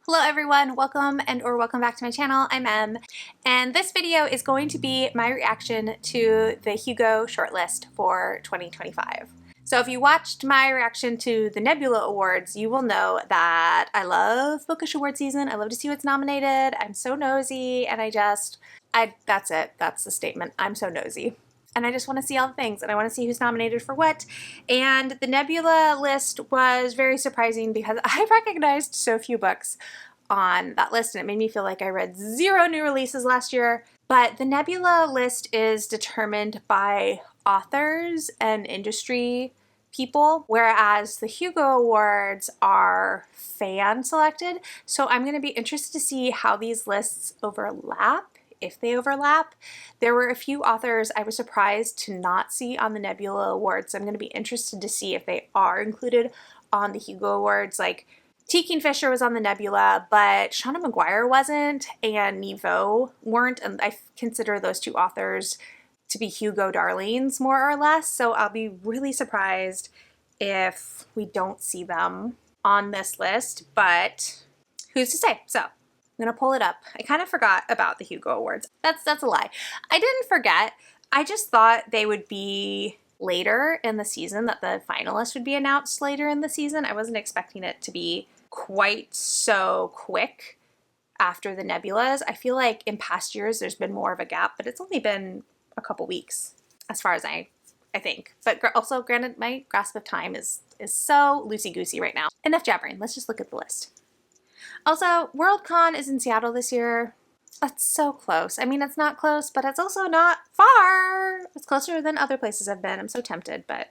Hello everyone, welcome welcome back to my channel. I'm Em, and this video is going to be my reaction to the Hugo shortlist for 2025. So if you watched my reaction to the Nebula Awards, you will know that I love bookish award season. I love to see what's nominated. I'm so nosy, and that's it. That's the statement. I'm so nosy. And I just want to see all the things, and I want to see who's nominated for what. And the Nebula list was very surprising because I recognized so few books on that list, and it made me feel like I read 0 new releases last year. But the Nebula list is determined by authors and industry people, whereas the Hugo Awards are fan selected. So I'm going to be interested to see how these lists overlap, if they overlap. There were a few authors I was surprised to not see on the Nebula Awards, so I'm going to be interested to see if they are included on the Hugo Awards. Like T. Kingfisher was on the Nebula, but Shauna Maguire wasn't, and Nevo weren't, and I consider those two authors to be Hugo darlings, more or less, so I'll be really surprised if we don't see them on this list, but who's to say? So I'm gonna pull it up. I kind of forgot about the Hugo Awards. That's a lie. I didn't forget. I just thought they would be later in the season, that the finalists would be announced later in the season. I wasn't expecting it to be quite so quick after the Nebulas. I feel like in past years there's been more of a gap, but it's only been a couple weeks as far as I think. But also, granted, my grasp of time is so loosey-goosey right now. Enough jabbering. Let's just look at the list. Also, Worldcon is in Seattle this year. That's so close. I mean, it's not close, but it's also not far. It's closer than other places I've been. I'm so tempted, but...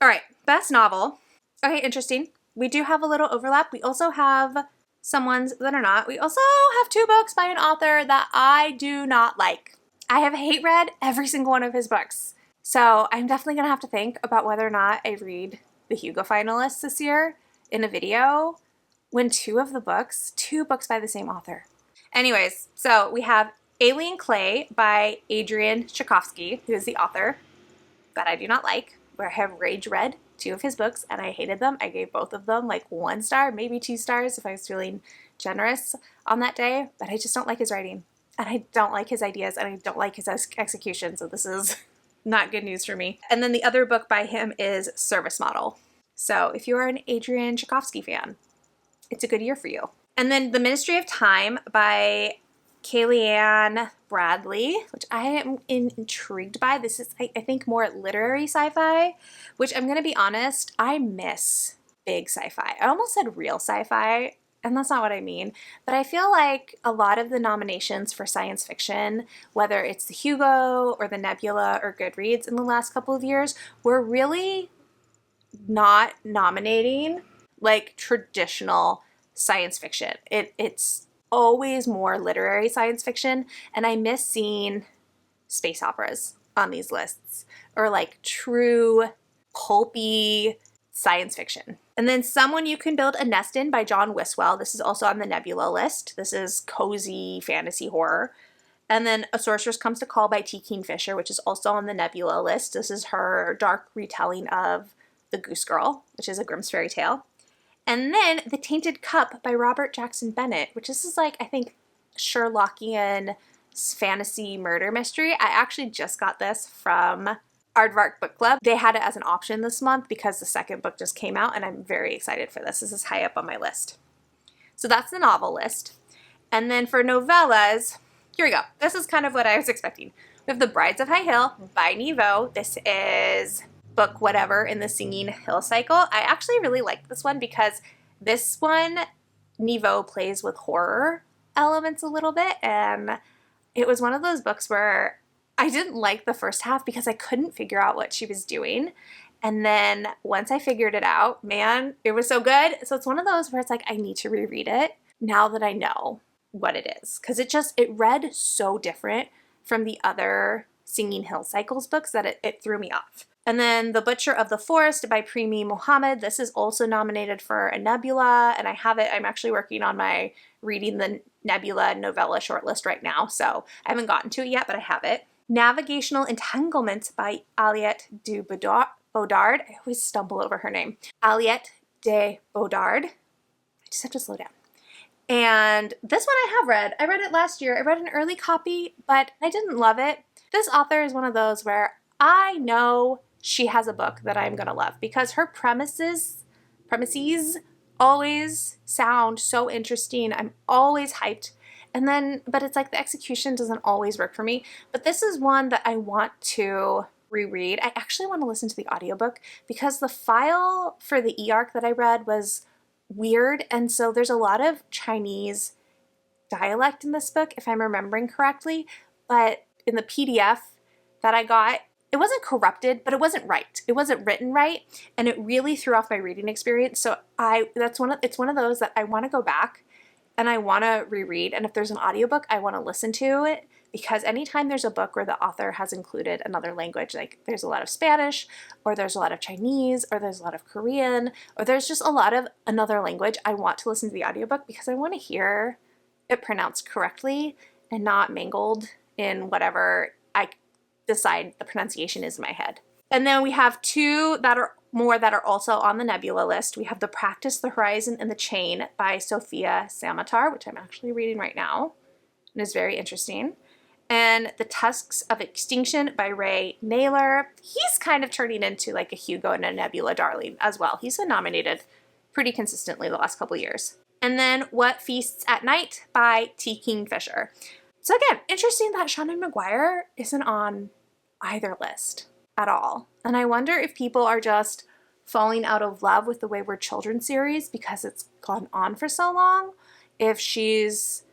All right, best novel. Okay, interesting. We do have a little overlap. We also have some ones that are not. We also have 2 books by an author that I do not like. I have hate read every single one of his books. So I'm definitely going to have to think about whether or not I read the Hugo finalists this year in a video when 2 books by the same author. Anyways, so we have Alien Clay by Adrian Tchaikovsky, who is the author that I do not like, where I have rage read 2 of his books and I hated them. I gave both of them like 1 star, maybe 2 stars if I was feeling generous on that day, but I just don't like his writing. And I don't like his ideas, and I don't like his execution, so this is not good news for me. And then the other book by him is Service Model. So if you are an Adrian Tchaikovsky fan, it's a good year for you. And then The Ministry of Time by Kellyanne Bradley, which I am intrigued by. This is, I think, more literary sci-fi, which I'm going to be honest, I miss big sci-fi. I almost said real sci-fi, and that's not what I mean, but I feel like a lot of the nominations for science fiction, whether it's the Hugo or the Nebula or Goodreads in the last couple of years, were really not nominating like traditional science fiction. It's always more literary science fiction, and I miss seeing space operas on these lists, or like true pulpy science fiction. And then Someone You Can Build a Nest In by John Wiswell. This is also on the Nebula list. This is cozy fantasy horror. And then A Sorceress Comes to Call by T. Kingfisher, which is also on the Nebula list. This is her dark retelling of The Goose Girl, which is a Grimm's fairy tale. And then The Tainted Cup by Robert Jackson Bennett, which this is like, I think, Sherlockian fantasy murder mystery. I actually just got this from Aardvark Book Club. They had it as an option this month because the second book just came out, and I'm very excited for this. This is high up on my list. So that's the novel list. And then for novellas, here we go. This is kind of what I was expecting. We have The Brides of High Hill by Nevo. This is book whatever in the Singing Hill cycle. I actually really like this one because this one, Nevo plays with horror elements a little bit, and it was one of those books where I didn't like the first half because I couldn't figure out what she was doing. And then once I figured it out, man, it was so good. So it's one of those where it's like, I need to reread it now that I know what it is. Because it read so different from the other Singing Hill Cycles books that it threw me off. And then The Butcher of the Forest by Premi Mohammed. This is also nominated for a Nebula, and I have it. I'm actually working on my reading the Nebula novella shortlist right now, so I haven't gotten to it yet, but I have it. Navigational Entanglements by Aliette de Bodard. I always stumble over her name. Aliette de Bodard. I just have to slow down. And this one I have read. I read it last year. I read an early copy, but I didn't love it. This author is one of those where I know she has a book that I'm going to love because her premises always sound so interesting. I'm always hyped. And then, but it's like the execution doesn't always work for me. But this is one that I want to reread. I actually want to listen to the audiobook because the file for the e-arc that I read was weird. And so there's a lot of Chinese dialect in this book, if I'm remembering correctly. But in the PDF that I got, it wasn't corrupted, but it wasn't right. It wasn't written right, and it really threw off my reading experience. So it's one of those that I want to go back and I want to reread. And if there's an audiobook, I want to listen to it, because anytime there's a book where the author has included another language, like there's a lot of Spanish, or there's a lot of Chinese, or there's a lot of Korean, or there's just a lot of another language, I want to listen to the audiobook because I want to hear it pronounced correctly and not mangled in whatever I decide the pronunciation is in my head. And then we have two that are also on the Nebula list. We have The Practice, The Horizon, and The Chain by Sophia Samatar, which I'm actually reading right now and is very interesting. And The Tusks of Extinction by Ray Naylor. He's kind of turning into like a Hugo and a Nebula darling as well. He's been nominated pretty consistently the last couple years. And then What Feasts at Night by T. Kingfisher. So again, interesting that Seanan McGuire isn't on either list at all. And I wonder if people are just falling out of love with the Wayward Children series because it's gone on for so long. If she's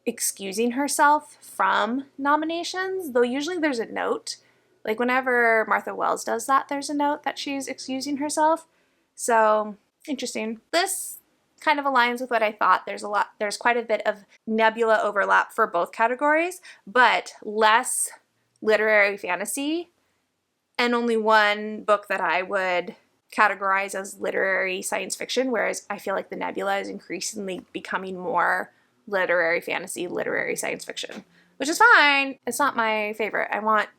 excusing herself from nominations, though usually there's a note. Like whenever Martha Wells does that, there's a note that she's excusing herself. So interesting. This kind of aligns with what I thought. There's quite a bit of Nebula overlap for both categories, but less literary fantasy, and only one book that I would categorize as literary science fiction, whereas I feel like the Nebula is increasingly becoming more literary fantasy, literary science fiction, which is fine. It's not my favorite. I want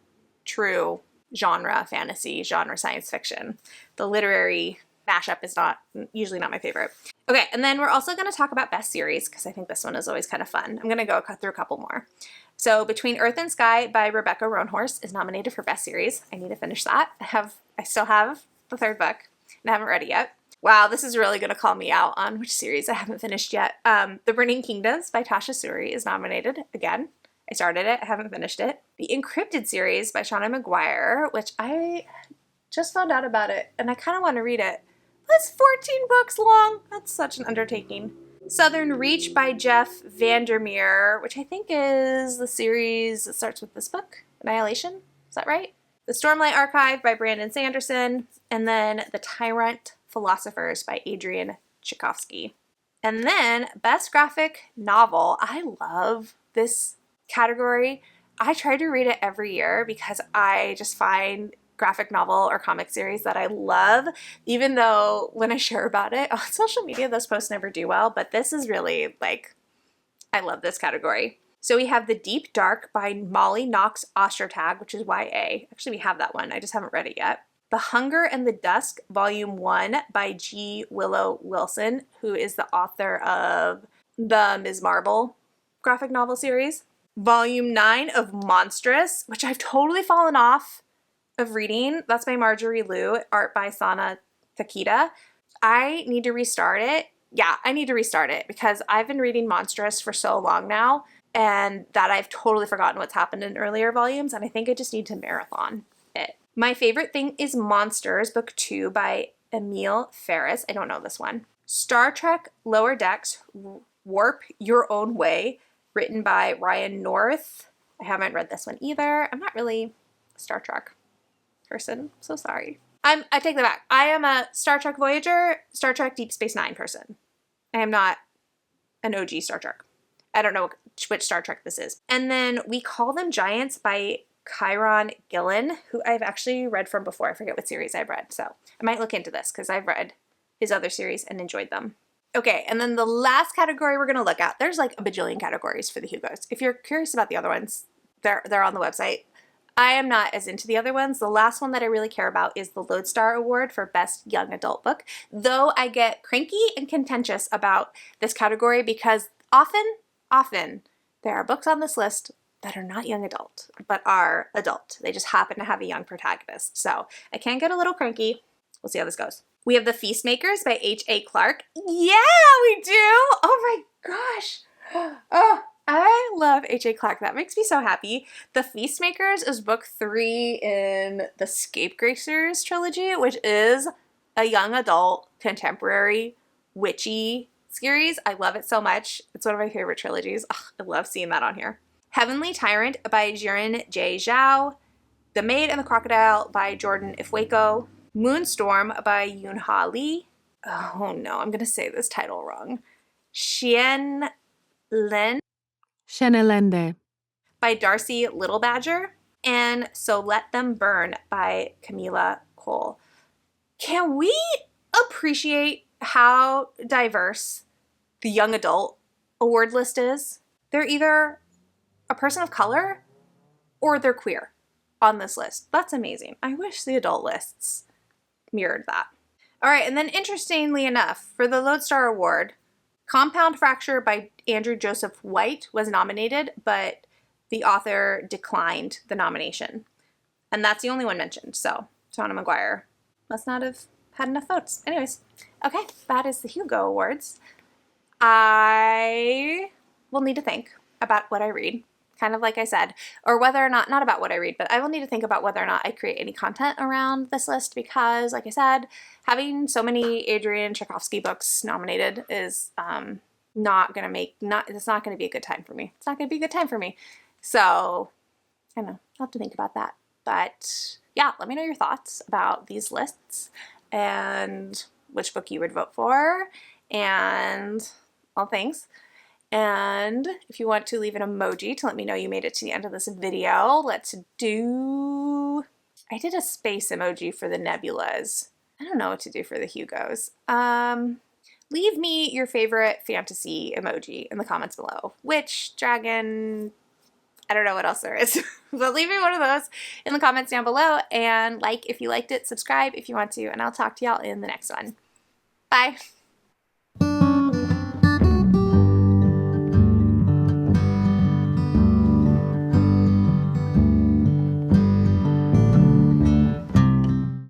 true genre fantasy, genre science fiction. The literary mashup is usually not my favorite. Okay, and then we're also going to talk about best series because I think this one is always kind of fun. I'm going to go through a couple more. So Between Earth and Sky by Rebecca Roanhorse is nominated for best series. I need to finish that. I still have the third book and I haven't read it yet. Wow, this is really going to call me out on which series I haven't finished yet. The Burning Kingdoms by Tasha Suri is nominated again. I started it. I haven't finished it. The Encrypted series by Seanan McGuire, which I just found out about it and I kind of want to read it. It's 14 books long. That's such an undertaking. Southern Reach by Jeff Vandermeer, which I think is the series that starts with this book, Annihilation. Is that right? The Stormlight Archive by Brandon Sanderson, and then The Tyrant Philosophers by Adrian Tchaikovsky. And then Best Graphic Novel. I love this category. I try to read it every year because I just find graphic novel or comic series that I love, even though when I share about it on social media, those posts never do well, but this is really like, I love this category. So we have The Deep Dark by Molly Knox Ostertag, which is YA. Actually, we have that one. I just haven't read it yet. The Hunger and the Dusk, Volume 1 by G. Willow Wilson, who is the author of the Ms. Marvel graphic novel series. Volume 9 of Monstrous, which I've totally fallen off of reading. That's by Marjorie Liu, art by Sana Takeda. I need to restart it. Yeah, I need to restart it because I've been reading Monstrous for so long now and that I've totally forgotten what's happened in earlier volumes, and I think I just need to marathon it. My favorite thing is Monsters, Book 2 by Emile Ferris. I don't know this one. Star Trek Lower Decks, Warp Your Own Way, written by Ryan North. I haven't read this one either. I'm not really a Star Trek person, so sorry. I take that back. I am a Star Trek Voyager, Star Trek Deep Space Nine person. I am not an OG Star Trek. I don't know which Star Trek this is. And then We Call Them Giants by Kieron Gillen, who I've actually read from before. I forget what series I've read, so I might look into this because I've read his other series and enjoyed them. Okay, and then the last category we're going to look at, there's like a bajillion categories for the Hugos. If you're curious about the other ones, they're on the website. I am not as into the other ones. The last one that I really care about is the Lodestar Award for Best Young Adult Book, though I get cranky and contentious about this category because Often, there are books on this list that are not young adult, but are adult. They just happen to have a young protagonist. So I can get a little cranky. We'll see how this goes. We have The Feastmakers by H.A. Clarke. Yeah, we do! Oh my gosh! Oh, I love H.A. Clarke. That makes me so happy. The Feastmakers is book 3 in the Scapegracers trilogy, which is a young adult, contemporary, witchy series. I love it so much. It's one of my favorite trilogies. Ugh, I love seeing that on here. Heavenly Tyrant by Jiren J. Zhao. The Maid and the Crocodile by Jordan Ifweko. Moonstorm by Yoonha Lee. Oh no, I'm going to say this title wrong. Xian Lin Shenelende by Darcy Littlebadger. And So Let Them Burn by Camila Cole. Can we appreciate how diverse the young adult award list is? They're either a person of color or they're queer on this list. That's amazing. I wish the adult lists mirrored that. All right, and then interestingly enough, for the Lodestar Award, Compound Fracture by Andrew Joseph White was nominated, but the author declined the nomination. And that's the only one mentioned, so Shauna Maguire must not have had enough votes. Anyways, okay, that is the Hugo Awards. I will need to think about what I read, kind of like I said, or whether or not about what I read, but I will need to think about whether or not I create any content around this list because, like I said, having so many Adrian Tchaikovsky books nominated is not going to be a good time for me. It's not going to be a good time for me. So, I don't know. I'll have to think about that. But yeah, let me know your thoughts about these lists and which book you would vote for and all things. And if you want to leave an emoji to let me know you made it to the end of this video, I did a space emoji for the nebulas. I don't know what to do for the Hugos. Leave me your favorite fantasy emoji in the comments below. Which dragon? I don't know what else there is. But leave me one of those in the comments down below. And like if you liked it, subscribe if you want to, and I'll talk to y'all in the next one. Bye.